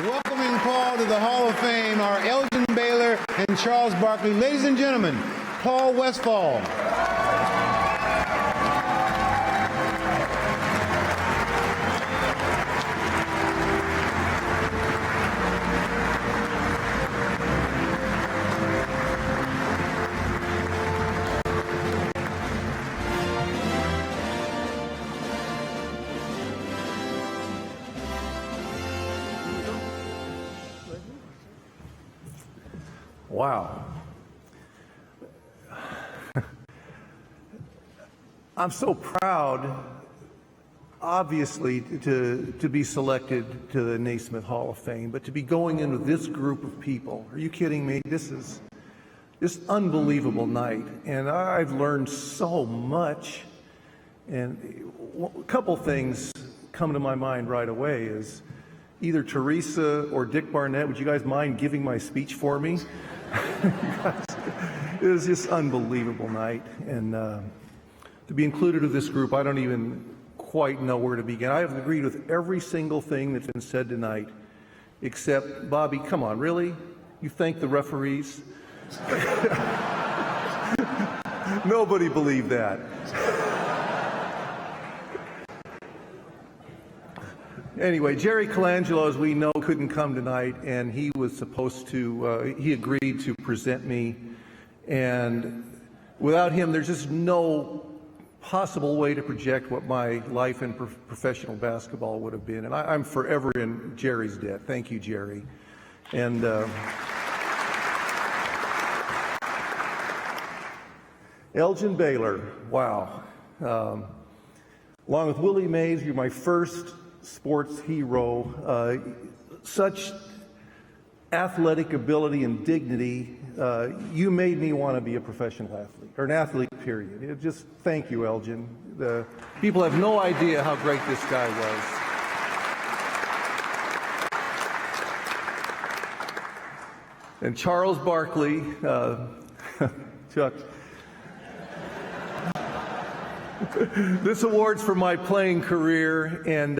Welcoming call to the Hall of Fame are Elgin Baylor and Charles Barkley. Ladies and gentlemen, Paul Westphal. Wow. I'm so proud, obviously, to be selected to the Naismith Hall of Fame, but to be going in with this group of people. Are you kidding me? This is just unbelievable night, and I've learned so much. And a couple things come to my mind right away is either Teresa or Dick Barnett, would you guys mind giving my speech for me? It was just unbelievable night, and to be included with this group, I don't even quite know where to begin. I have agreed with every single thing that's been said tonight, except, Bobby, come on, really? You thank the referees? Nobody believed that. Anyway, Jerry Colangelo, as we know, couldn't come tonight, and he was supposed to, he agreed to present me, and without him, there's just no possible way to project what my life in professional basketball would have been, and I'm forever in Jerry's debt. Thank you, Jerry. And Elgin Baylor, wow. Along with Willie Mays, you're my first sports hero. Such athletic ability and dignity. You made me want to be a professional athlete, or an athlete, period. Just thank you, Elgin. The people have no idea how great this guy was. And Charles Barkley, Chuck, this award's for my playing career, and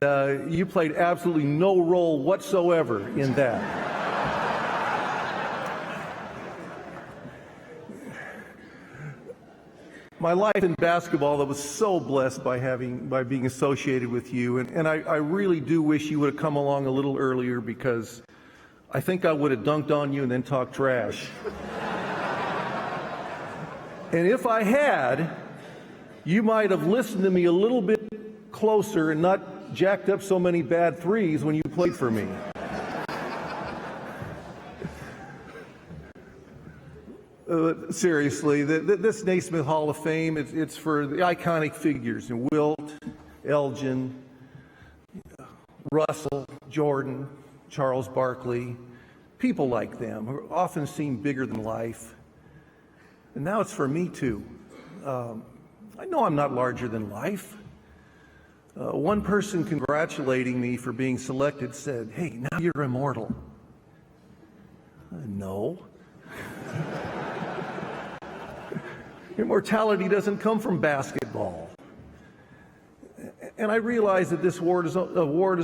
you played absolutely no role whatsoever in that. My life in basketball, I was so blessed by being associated with you, and I really do wish you would have come along a little earlier, because I think I would have dunked on you and then talked trash. And if I had, you might have listened to me a little bit closer and not jacked up so many bad threes when you played for me. Seriously, this Naismith Hall of Fame, it's for the iconic figures, and Wilt, Elgin, Russell, Jordan, Charles Barkley, people like them who often seem bigger than life. And now it's for me too. I know I'm not larger than life. One person congratulating me for being selected said, "Hey, now you're immortal." No. Immortality doesn't come from basketball. And I realize that this award is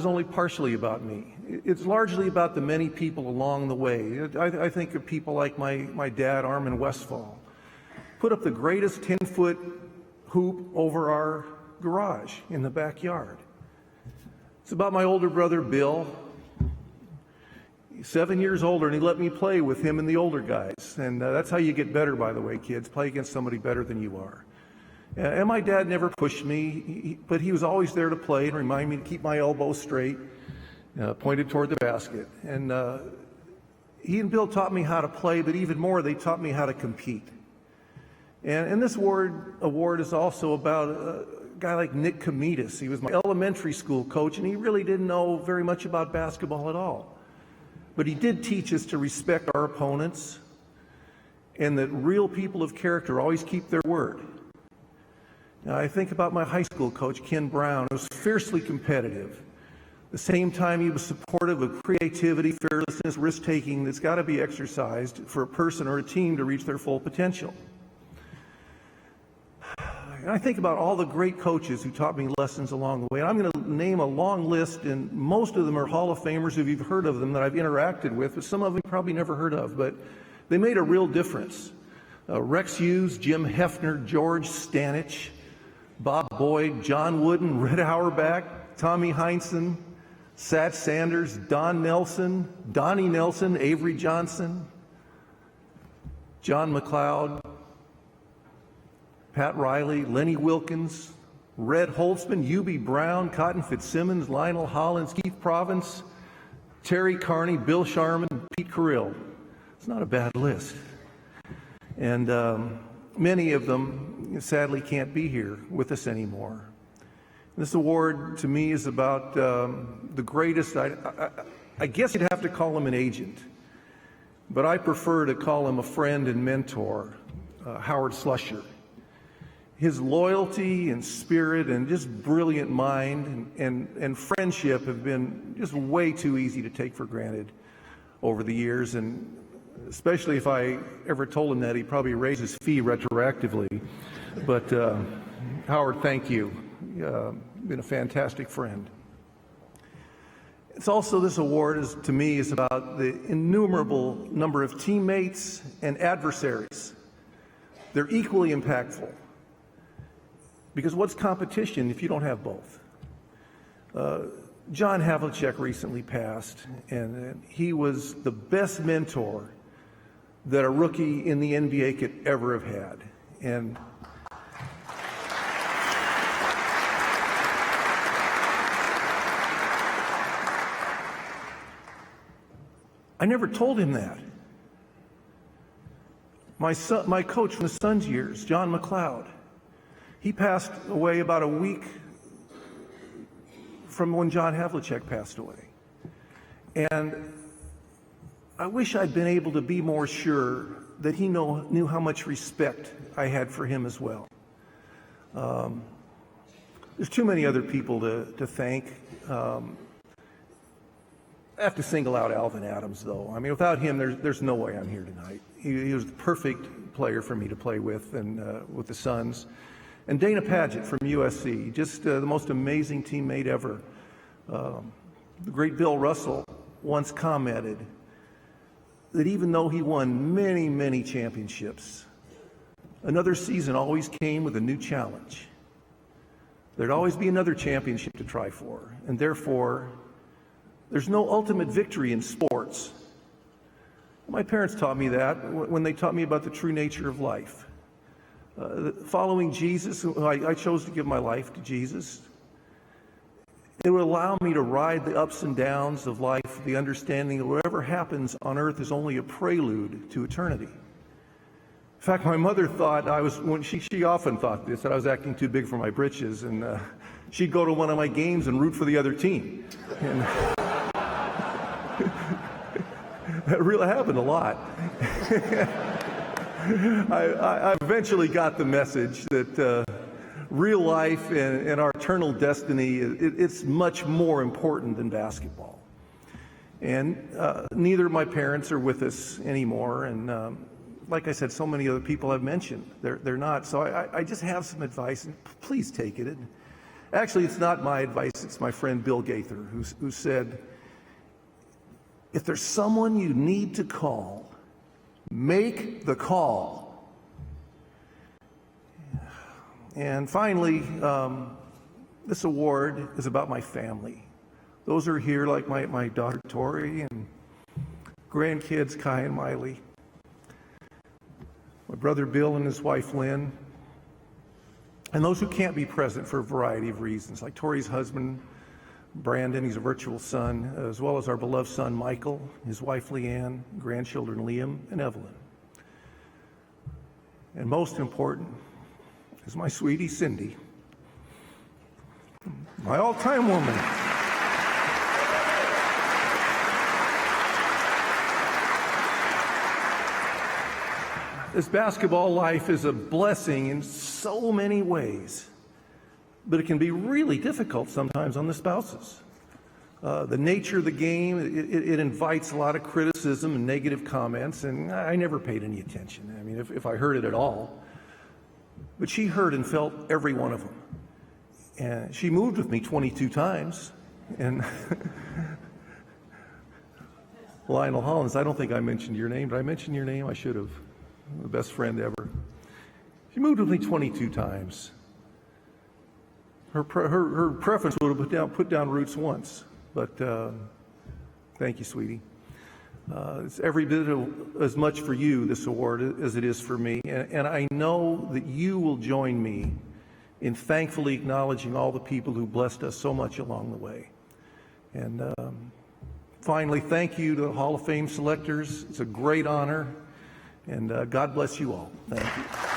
only partially about me. It's largely about the many people along the way. I think of people like my dad, Armin Westphal, put up the greatest 10-foot hoop over our garage in the backyard. It's about my older brother, Bill. He's 7 years older, and he let me play with him and the older guys. And that's how you get better, by the way, kids. Play against somebody better than you are. And my dad never pushed me, but he was always there to play and remind me to keep my elbows straight, pointed toward the basket. And he and Bill taught me how to play, but even more, they taught me how to compete. And this award is also about a guy like Nick Komitas. He was my elementary school coach, and he really didn't know very much about basketball at all. But he did teach us to respect our opponents, and that real people of character always keep their word. Now, I think about my high school coach, Ken Brown, who was fiercely competitive. At the same time, he was supportive of creativity, fearlessness, risk-taking that's got to be exercised for a person or a team to reach their full potential. And I think about all the great coaches who taught me lessons along the way. And I'm going to name a long list, and most of them are Hall of Famers if you've heard of them that I've interacted with, but some of them you probably never heard of, but they made a real difference. Rex Hughes, Jim Hefner, George Stanich, Bob Boyd, John Wooden, Red Auerbach, Tommy Heinsohn, Sat Sanders, Don Nelson, Donnie Nelson, Avery Johnson, John McLeod, Pat Riley, Lenny Wilkins, Red Holtzman, Hubie Brown, Cotton Fitzsimmons, Lionel Hollins, Keith Province, Terry Carney, Bill Sharman, Pete Carrill. It's not a bad list. And many of them sadly can't be here with us anymore. This award to me is about the greatest, I guess you'd have to call him an agent, but I prefer to call him a friend and mentor, Howard Slusher. His loyalty and spirit and just brilliant mind and friendship have been just way too easy to take for granted over the years, and especially if I ever told him that, he'd probably raise his fee retroactively. But Howard, thank you. Been a fantastic friend. It's also, this award to me is about the innumerable number of teammates and adversaries. They're equally impactful. Because what's competition if you don't have both? John Havlicek recently passed, and he was the best mentor that a rookie in the NBA could ever have had. And I never told him that. My coach from the Suns years, John McLeod, he passed away about a week from when John Havlicek passed away. And I wish I'd been able to be more sure that he knew how much respect I had for him as well. There's too many other people to thank. I have to single out Alvin Adams, though. I mean, without him, there's no way I'm here tonight. He was the perfect player for me to play with, and with the Suns. And Dana Padgett from USC, just the most amazing teammate ever. The great Bill Russell once commented that even though he won many, many championships, another season always came with a new challenge. There'd always be another championship to try for, and therefore, there's no ultimate victory in sports. My parents taught me that when they taught me about the true nature of life. Following Jesus, I chose to give my life to Jesus. It would allow me to ride the ups and downs of life, the understanding that whatever happens on earth is only a prelude to eternity. In fact, my mother thought she often thought this, that I was acting too big for my britches, and she'd go to one of my games and root for the other team. And that really happened a lot. I eventually got the message that real life and our eternal destiny, it's much more important than basketball. And neither of my parents are with us anymore. And like I said, so many other people I've mentioned, they're not. So I just have some advice, and please take it. And actually, it's not my advice. It's my friend Bill Gaither, who said, if there's someone you need to call, make the call. And finally, this award is about my family. Those are here, like my daughter Tori and grandkids Kai and Miley, my brother Bill and his wife Lynn, and those who can't be present for a variety of reasons, like Tori's husband Brandon, he's a virtual son, as well as our beloved son Michael, his wife Leanne, grandchildren Liam and Evelyn. And most important is my sweetie Cindy, my all-time woman. This basketball life is a blessing in so many ways, but it can be really difficult sometimes on the spouses. The nature of the game, it invites a lot of criticism and negative comments, and I never paid any attention. I mean, if I heard it at all. but she heard and felt every one of them. And she moved with me 22 times. And Lionel Hollins, I don't think I mentioned your name. Did I mention your name? I should have. The best friend ever. She moved with me 22 times. Her preference would have put down roots once, but thank you, sweetie. It's every bit as much for you, this award, as it is for me. And I know that you will join me in thankfully acknowledging all the people who blessed us so much along the way. And finally, thank you to the Hall of Fame selectors. It's a great honor, and God bless you all. Thank you.